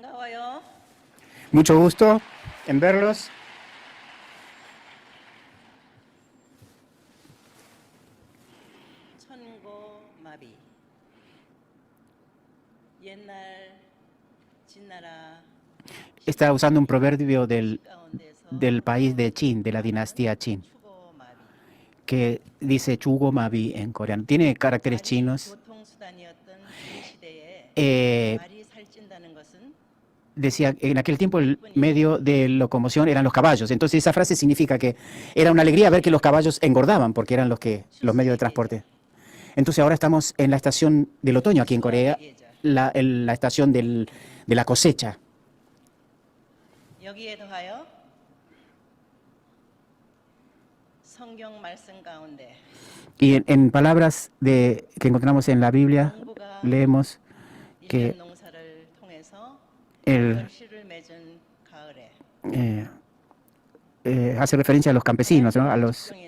반가워요. Mucho gusto en verlos. 천고마비. 옛날 진나라 Está usando un proverbio del 가운데서 país de Qin, de la dinastía Qin, 추고마비. que dice Chugo Mabi en coreano. Tiene caracteres 말이 chinos. 교통수단이었던 그 시대에 Eh, 말이 살찐다는 것은 decía, en aquel tiempo el medio de locomoción eran los caballos. Entonces esa frase significa que era una alegría ver que los caballos engordaban, porque eran los medios de transporte. Entonces ahora estamos en la estación del otoño aquí en Corea, la estación de la cosecha. 여기에 더하여 성경 말씀 가운데 Y en palabras que encontramos en la Biblia, 농부가 leemos que 일년 농사를 통해서 el, 결실을 맺은 가을에 hace referencia a los campesinos, ¿no? a los, me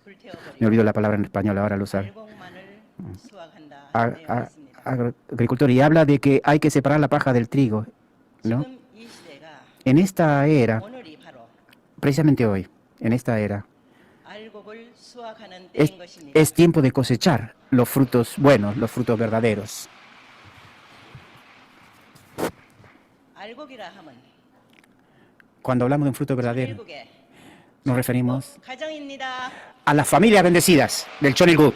불태워버리고 olvido la palabra en español, ahora lo sabe, 알곡만을 수확한다 a- 내용이 a- 있습니다. agricultor, y habla de que hay que separar la paja del trigo, ¿no? 지금 이 시대가 En esta era, 오늘이 바로 precisamente hoy, en esta era, 알곡을 수확하는 es, 때인 것입니다. es tiempo de cosechar los frutos buenos, los frutos verdaderos. 알곡이라 하면 Cuando hablamos de un fruto verdadero, 천일국의 nos referimos 가정입니다. a las familias bendecidas del Chonilguk.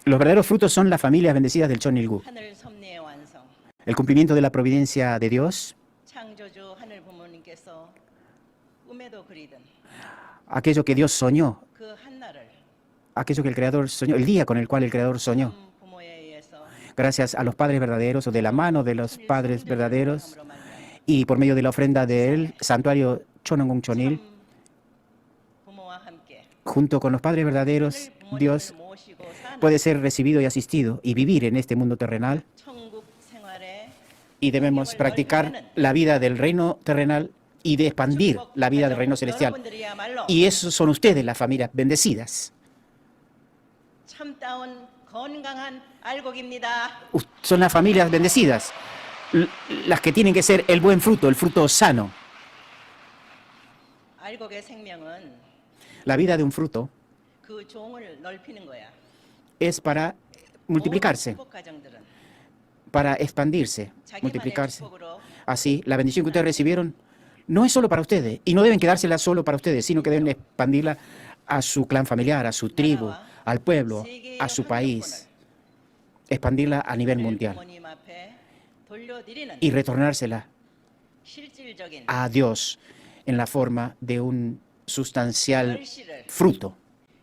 Los verdaderos frutos son las familias bendecidas del Chonilguk. 하늘 섭리의 완성. El cumplimiento de la providencia de Dios, 창조주 하늘 부모님께서 꿈에도 그리던 aquello que Dios soñó, 그 한날을 aquello que el Creador soñó, el día con el cual el Creador soñó, 부모에 의해서 gracias a los padres verdaderos o de la mano de los padres verdaderos 함으로 말미암아 y por medio de la ofrenda del santuario Chonongung Chonil, 부모와 함께 junto con los padres verdaderos, 하늘 Dios 부모님을 모시고 사는 puede ser recibido y asistido y vivir en este mundo terrenal, 천국 생활에 y debemos practicar la vida del reino terrenal y de expandir la vida del reino celestial. 여러분들이야말로 Y esos son ustedes, las familias bendecidas. 참다운 건강한 알곡입니다. Son las familias bendecidas, las que tienen que ser el buen fruto, el fruto sano. 알곡의 생명은 La vida de un fruto 그 종을 넓히는 거야. es para multiplicarse, 축복 가정들은 para expandirse, 자기만의 multiplicarse. 축복으로 Así, la bendición que ustedes recibieron no es solo para ustedes, y no deben quedársela solo para ustedes, sino que deben expandirla a su clan familiar, a su tribu, al pueblo, a su país, expandirla a nivel mundial 부모님 앞에 돌려드리는 y retornársela 실질적인 a Dios en la forma de un sustancial 결실을 fruto,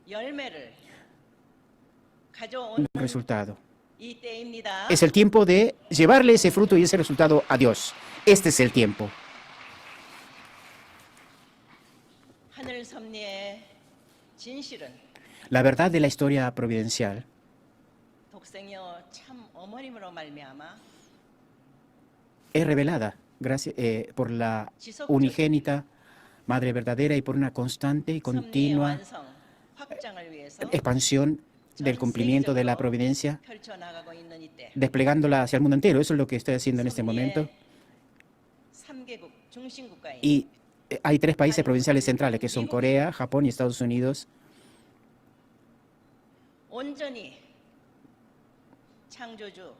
열매를 un 가져오는 resultado. 이 때입니다. Es el tiempo de llevarle ese fruto y ese resultado a Dios. Este es el tiempo. 하늘 섭리의 진실은 La verdad de la historia providencial 독생여 참 어머님으로 말미암아 es revelada gracias, por la unigénita Madre verdadera y por una constante y 섭리의 continua 완성 확장을 위해서 expansión del cumplimiento de la providencia, 펼쳐나가고 있는 이때 desplegándola hacia el mundo entero. Eso es lo que estoy haciendo en este momento. 3개국 중심국가인 Y hay 3 países provinciales centrales, que son Corea, Japón y Estados Unidos, 온전히 창조주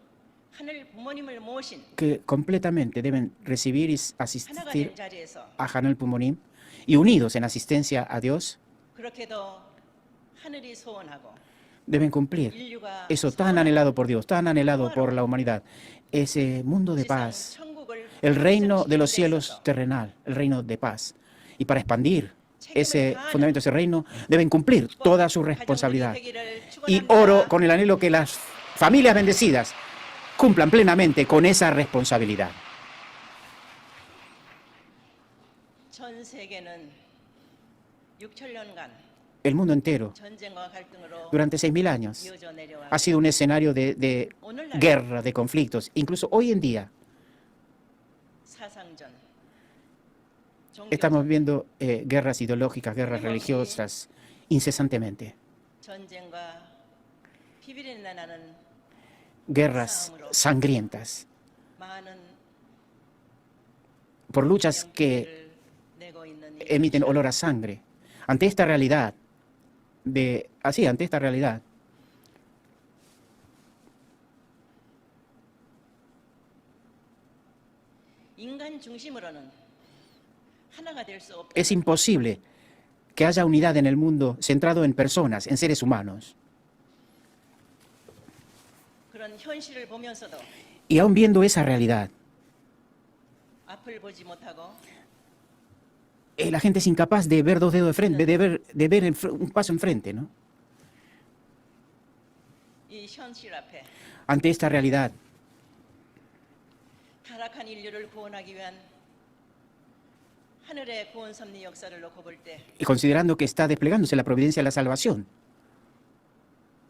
하늘 부모님을 모신 que completamente deben recibir y 하나가 asistir 된 자리에서 a Hanel Pumonim y unidos en asistencia a Dios, 그렇게도 하늘이 소원하고 deben cumplir 인류가 eso tan anhelado por Dios, tan anhelado por la humanidad, ese mundo de 지상 paz, 천국을 el reino de los 완성시키는 데 cielos 있어서 terrenal, el reino de paz. Y para expandir ese fundamento, ese reino, deben cumplir toda su responsabilidad. Y oro con el anhelo que las familias bendecidas cumplan plenamente con esa responsabilidad. 전 세계는 6천년간 El mundo entero, 전쟁과 갈등으로 durante 6.000 años, 이어져 내려와 ha sido un escenario de 오늘날 guerra, de conflictos. Incluso hoy en día 사상전 estamos 종교전 viendo guerras ideológicas, guerras religiosas, incesantemente. 전쟁과 피비린내 나는 guerras sangrientas, 많은 por luchas que 영기를 내고 있는 이 emiten olor a sangre. Ante esta realidad, ante esta realidad, 인간 중심으로는 하나가 될 수 없다. es imposible que haya unidad en el mundo centrado en personas, en seres humanos. 그런 현실을 보면서도 Y aún viendo esa realidad, 앞을 보지 못하고 la gente es incapaz de ver dos dedos de frente, de ver un paso enfrente, ¿no? 이 현실 앞에 Ante esta realidad, 타락한 인류를 구원하기 위한 하늘의 구원 섭리 역사를 놓고 볼 때 y considerando que está desplegándose la providencia de la salvación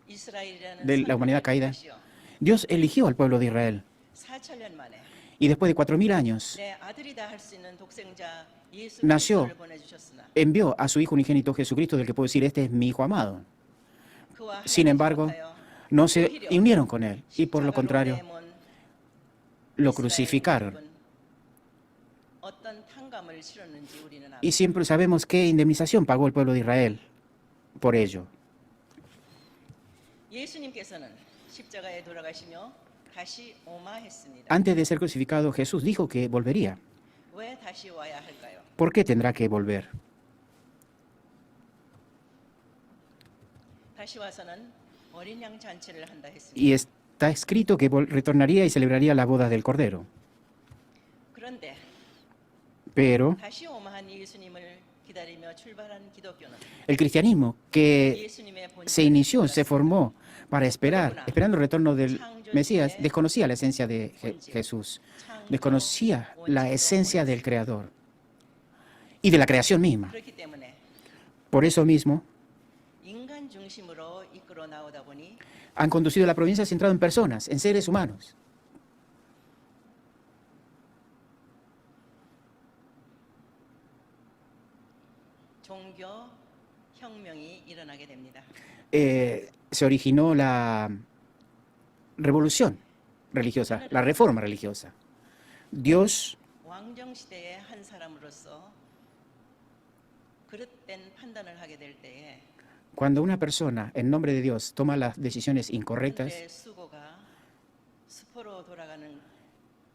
이스라엘이라는 de la humanidad caída, 것이요. Dios eligió al pueblo de Israel. 4,000년 만에 Y después de 4.000 años, 내 아들이다 할 수 있는 독생자 예수 Nació. 그리스도를 보내주셨으나 envió a su Hijo unigénito Jesucristo, del que puedo decir, este es mi Hijo amado. 그와 Sin 하나님과 embargo, 하여 no se unieron con Él, y por lo 십자가로 contrario, 내몬 lo 이스라엘 crucificaron. 민족은 어떤 탕감을 치렀는지 우리는 Y siempre sabemos qué indemnización pagó el pueblo de Israel por ello. 예수님께서는 십자가에 돌아가시며 다시 오마했습니다. Antes de ser crucificado, Jesús dijo que volvería. 왜 다시 와야 할까요? ¿Por qué tendrá que volver? 다시 와서는 어린 양 잔치를 한다 했습니다. Y está escrito que retornaría y celebraría la boda del Cordero. 그런데 Pero 다시 오마한 예수님을 기다리며 출발한 기독교는 el cristianismo que 예수님의 se 본질을 inició, se 몰랐습니다. formó para esperando el retorno del Mesías, desconocía la esencia de Jesús, desconocía la esencia del Creador y de la creación misma. 그렇기 때문에 Por eso mismo, 인간 중심으로 이끌어 나오다 보니 han conducido la provincia centrada en personas, en seres humanos. 종교 혁명이 일어나게 됩니다. Se originó la revolución religiosa, la reforma religiosa. Dios, 왕정 시대의 한 사람으로서 그릇된 판단을 하게 될 때에 cuando una persona, en nombre de Dios, toma las decisiones incorrectas, 하늘의 수고가 수포로 돌아가는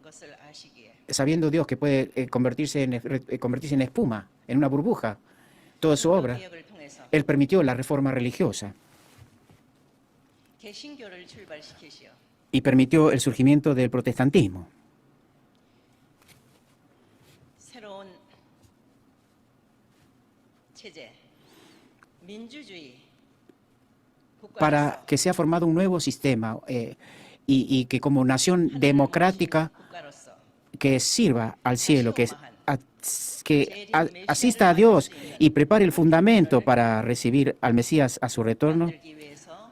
것을 아시기에 sabiendo Dios que puede convertirse en espuma, en una burbuja, toda su obra, 개혁을 통해서 Él permitió la reforma religiosa 개신교를 출발시키시어 y permitió el surgimiento del protestantismo 새로운 체제, 민주주의 para 국가로서 que sea formado un nuevo sistema y que como nación 하나님을 democrática 모신 국가로서 que sirva al cielo, que asista a Dios y prepare el fundamento para recibir al Mesías a su retorno, 만들기 위해서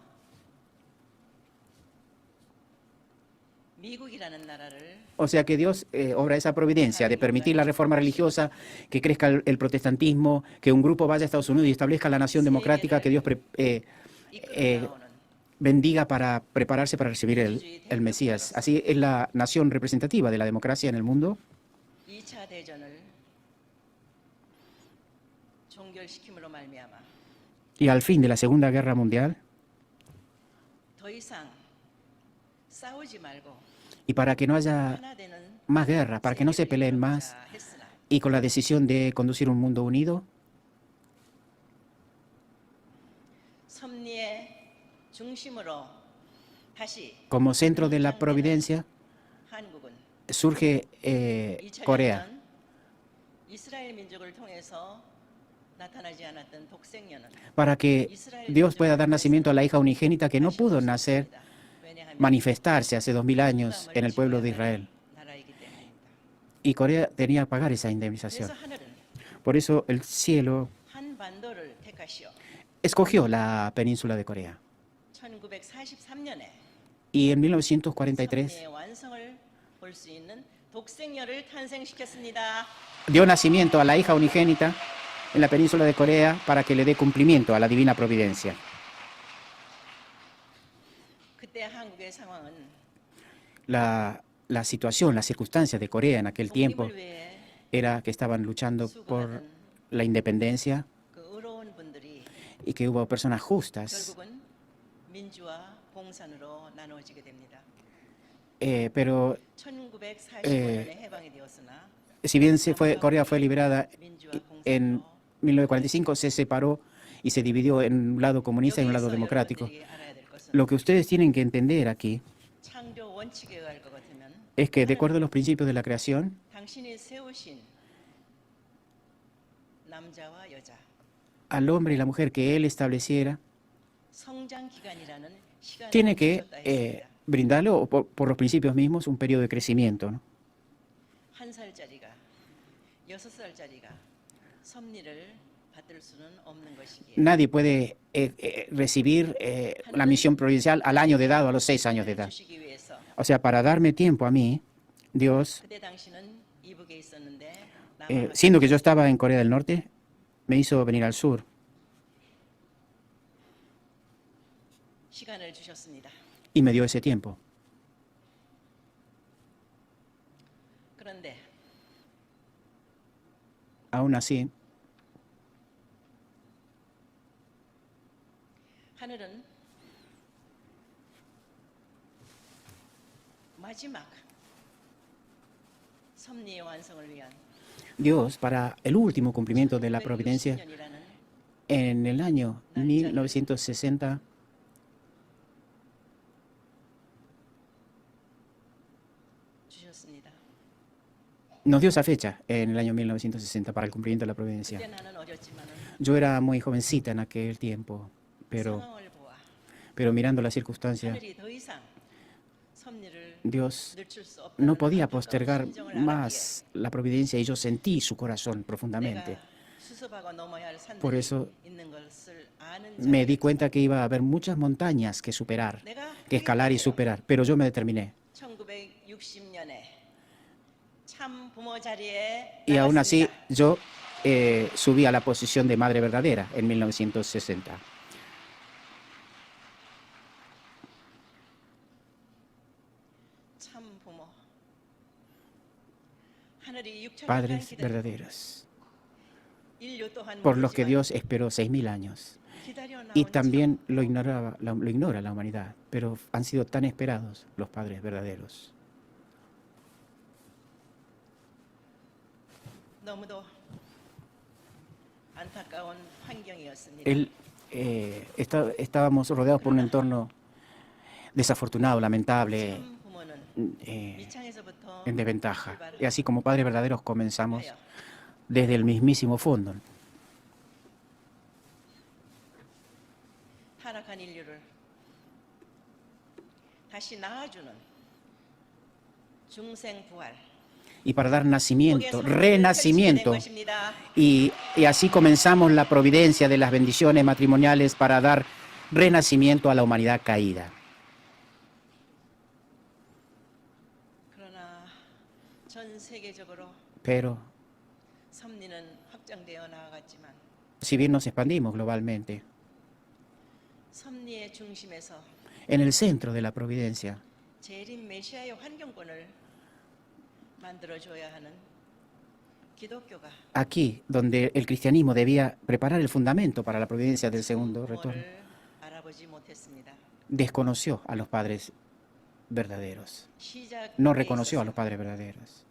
미국이라는 나라를 o sea que Dios obra esa providencia de permitir la reforma religiosa, que crezca el protestantismo, que un grupo vaya a Estados Unidos y establezca la nación democrática que Dios 이끌어 나오는 bendiga para prepararse para recibir el Mesías. Así es la nación representativa de la democracia en el mundo. 2차 대전을 종결시킴으로 말미암아 Y al fin de la Segunda Guerra Mundial, 더 이상 싸우지 말고 y para que no haya 하나 되는 más guerra, para que no se peleen más, 세계를 했으나 y con la decisión de conducir un mundo unido, 섭리의 중심으로 다시 como centro de la providencia, 한국은 surge Corea, 2000년 이스라엘 민족을 통해서 나타나지 않았던 독생녀는 para que Dios pueda dar nacimiento a la hija unigénita que no pudo nacer, manifestarse hace 2000 años en el pueblo de Israel. 나라이기 때문입니다. Y Corea tenía que pagar esa indemnización. 그래서 하늘은 Por eso el cielo 한반도를 택하시어 escogió la península de Corea. 1943년에 Y en 1943 섭리의 완성을 볼 수 있는 독생녀를 탄생시켰습니다. dio nacimiento a la hija unigénita en la península de Corea para que le dé cumplimiento a la divina providencia. 그때 한국의 상황은 La situación, las circunstancias de Corea en aquel tiempo 독립을 위해 era que estaban luchando por 수고하던 la independencia 그 의로운 분들이 y que hubo personas justas. 결국은 민주화 공산으로 나누어지게 됩니다. Pero 1945년에 해방이 되었으나 si bien Corea fue liberada 민주화 en 공산으로 1945, se separó y se dividió en un lado comunista y un lado 여기에서 democrático. 여러분들이 알아야 될 것은 Lo que ustedes tienen que entender aquí 창조 원칙에 의할 것 같으면 es que, de acuerdo a 하나님은 los principios de la creación, 당신이 세우신 남자와 여자 al hombre y la mujer que él estableciera, 성장 기간이라는 시간을 tiene que 주셨다 했습니다. brindarle, o por los principios mismos, un periodo de crecimiento, ¿no? 한 살짜리가 6살짜리가 섭리를 받을 수는 없는 것이기에 Nadie puede recibir la misión provincial al año de edad o a los 6 años de edad. 주시기 위해서 O sea, para darme tiempo a mí, Dios, 그때 당신은 이북에 있었는데 siendo que yo estaba en Corea del Norte, me hizo venir al sur 시간을 주셨습니다. y me dio ese tiempo. 그런데 Aún así, 하늘은 마지막 섭리의 완성을 위한 Dios, para el último cumplimiento de la providencia, 1960년이라는 en el año 1960, 주셨습니다. nos dio esa fecha, en el año 1960, para el cumplimiento de la providencia. 그때 나는 어렸지만은 Yo era muy jovencita en aquel tiempo, 상황을 보아 pero mirando las circunstancias, 하늘이 더 이상 섭리를 Dios 늦출 수 no 없다는 podía 안타까운 postergar 심정을 알았기에 más la providencia y yo sentí su corazón profundamente. 내가 수습하고 넘어야 할 Por 산들이 eso 있는 것을 아는 Me di 자에게 cuenta que iba a haber muchas montañas que superar, 내가 que escalar y superar, pero yo me determiné. 1960년에 참 부모 자리에 Y aún así, 나갔습니다. yo subí a la posición de madre verdadera en 1960. 참 부모 하늘이 6천년 Padres verdaderos, 인류 또한 por los que 모르지만 Dios esperó 6.000 años. 기다려 Y 나온 también lo ignora la humanidad, pero han sido tan esperados los padres verdaderos. 너무도 안타까운 환경이었습니다. Estábamos rodeados por un entorno desafortunado, lamentable, 참 부모는 eh, 미창에서부터 en desventaja. 출발을 Y así como padres verdaderos comenzamos 하여 desde el mismísimo fondo. 타락한 인류를 다시 낳아주는 중생 부활 Y para dar nacimiento, 복의 선물을 renacimiento. 펼치게 된 것입니다. Y así comenzamos la providencia de las bendiciones matrimoniales para dar renacimiento a la humanidad caída. 그러나 전 세계적으로 Pero 섭리는 확장되어 나아갔지만 si bien nos expandimos globalmente, 섭리의 중심에서 en el centro de la providencia 재림 메시아의 환경권을 만들어줘야 하는 기독교가 aquí donde el cristianismo debía preparar el fundamento para la providencia del segundo retorno, 부모를 알아보지 못했습니다. desconoció a los padres verdaderos, 시작에 no reconoció a 있어서 los padres verdaderos.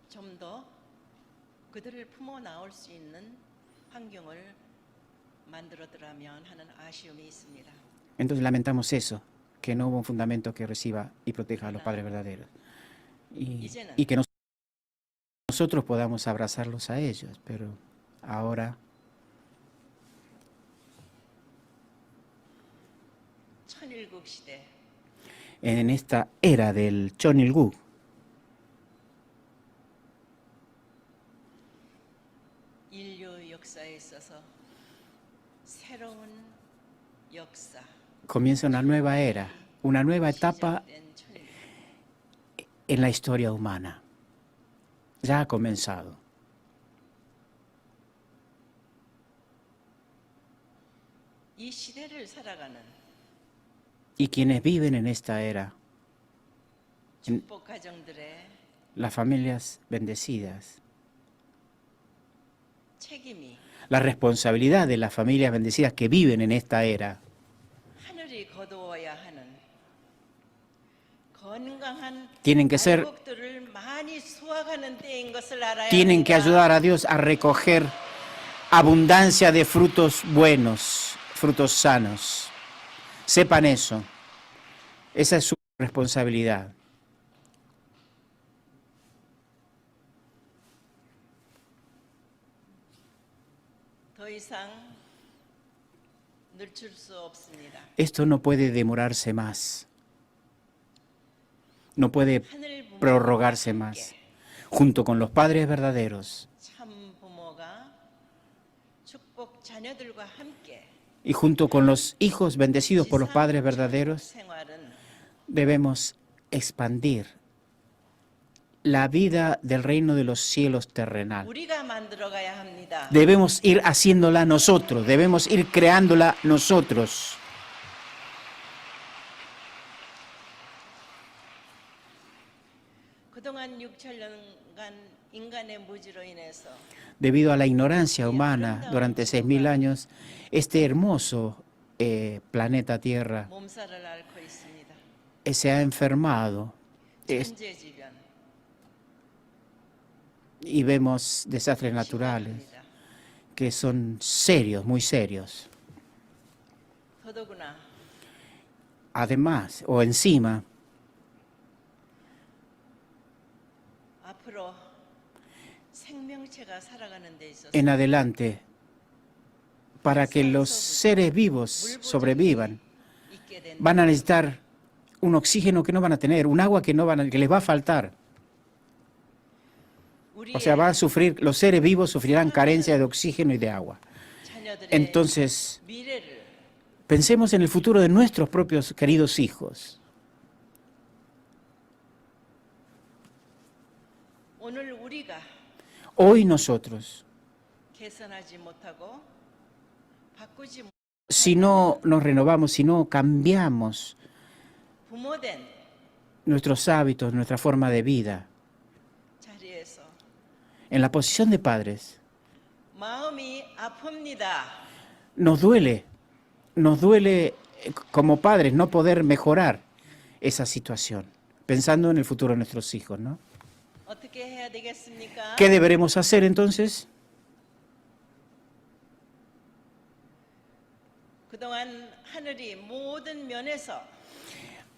좀 더 그들을 품어 나올 수 있는 환경을 만들어더라면 하는 아쉬움이 있습니다. Entonces lamentamos eso, que no hubo un fundamento que reciba y proteja a los padres verdaderos. Y que nosotros podamos abrazarlos a ellos, pero ahora 천일국 시대 en esta era del Chonilguk, 인류 역사에 있어서 새로운 역사 comienza una nueva era, una nueva etapa 시작된 천일국. en la historia humana. Ya ha comenzado. 이 시대를 살아가는 Y quienes viven en esta era, 축복 가정들의 las familias bendecidas, 책임이 la responsabilidad de las familias bendecidas que viven en esta era, 하늘이 거두어야 하는 건강한 tienen que ser, 알곡들을 많이 수확하는 때인 것을 알아야 tienen que 합니다. ayudar a Dios a recoger abundancia de frutos buenos, frutos sanos. Sepan eso. Esa es su responsabilidad. 더 이상 늦출 수 없습니다. Esto no puede demorarse más. No puede 하늘 부모가 prorrogarse más. Junto con los padres verdaderos 참 부모가 축복 자녀들과 함께 y junto con los hijos bendecidos por los padres verdaderos, 생활은 debemos expandir la vida del reino de los cielos terrenal. 우리가 만들어가야 합니다. Debemos ir haciéndola nosotros, debemos ir creándola nosotros. 그동안 6천년간 인간의 무지로 인해서 Debido a la ignorancia humana durante 6.000 años, este hermoso planeta Tierra 몸살을 앓고 있습니다. se ha enfermado 천재지변 y vemos desastres naturales 심각합니다. que son serios, muy serios. 더더구나 Además, o encima, 앞으로 생명체가 살아가는 데 있어서 en adelante, para que los seres vivos sobrevivan, 있게 된 van a necesitar un oxígeno que no van a tener, un agua que les va a faltar. O sea, van a sufrir, los seres vivos sufrirán carencia de oxígeno y de agua. 자녀들의 Entonces, 미래를 pensemos en el futuro de nuestros propios queridos hijos. 오늘 우리가 Hoy nosotros, 개선하지 못하고 바꾸지 si no nos renovamos, si no cambiamos 부모된 nuestros hábitos, nuestra forma de vida, 자리에서 en la posición de padres, 마음이 아픕니다. nos duele como padres no poder mejorar esa situación, pensando en el futuro de nuestros hijos, ¿no? 어떻게 해야 되겠습니까? ¿Qué deberemos hacer entonces? 그동안 하늘이 모든 면에서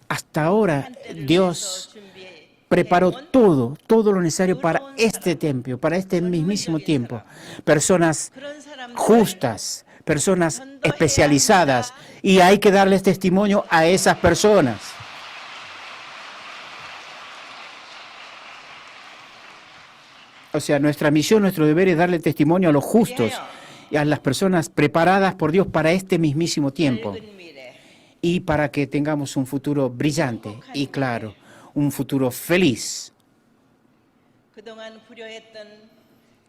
Hasta ahora 한때를 Dios 위해서 준비해 preparó 놓은 todo lo necesario para este templo, para este mismísimo tiempo. Personas 그런 사람들 justas, personas especializadas, y hay que darles testimonio a esas personas. O sea, nuestra misión, nuestro deber es darle testimonio a los justos y a las personas preparadas por Dios para este mismísimo tiempo 밝은 미래 y para que tengamos un futuro brillante y claro, un futuro feliz. 그동안 불효했던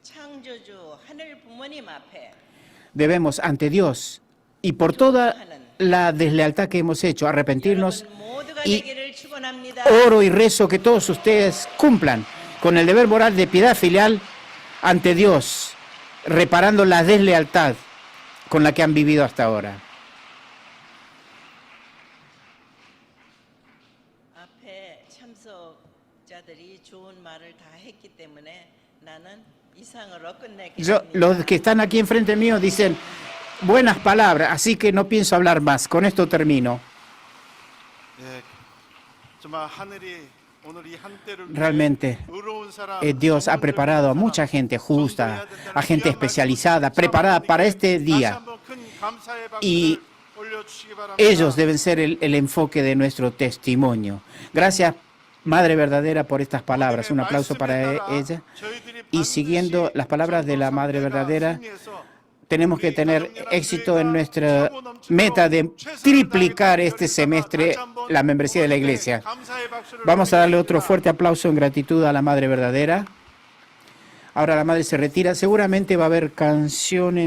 창조주 하늘 부모님 앞에 Debemos ante Dios y por toda la deslealtad que hemos hecho arrepentirnos. 여러분 모두가 y 되기를 축원합니다. Oro y rezo que todos ustedes cumplan con el deber moral de piedad filial ante Dios, reparando la deslealtad con la que han vivido hasta ahora. 앞에 참석자들이 좋은 말을 다 했기 때문에 나는 이상으로 끝내겠습니다. Los que están aquí enfrente mío dicen buenas palabras, así que no pienso hablar más. Con esto termino. 예, 정말 하늘이 오늘 이 한때를 Realmente, 의로운 사람, Dios ha preparado a mucha gente justa, a gente especializada, preparada para este día. Y ellos deben ser el enfoque de nuestro testimonio. Gracias, Madre Verdadera, por estas palabras. Un aplauso para ella. Y siguiendo las palabras de la Madre Verdadera, tenemos que tener éxito en nuestra meta de triplicar este semestre la membresía de la Iglesia. Vamos a darle otro fuerte aplauso en gratitud a la Madre Verdadera. Ahora la Madre se retira. Seguramente va a haber canciones.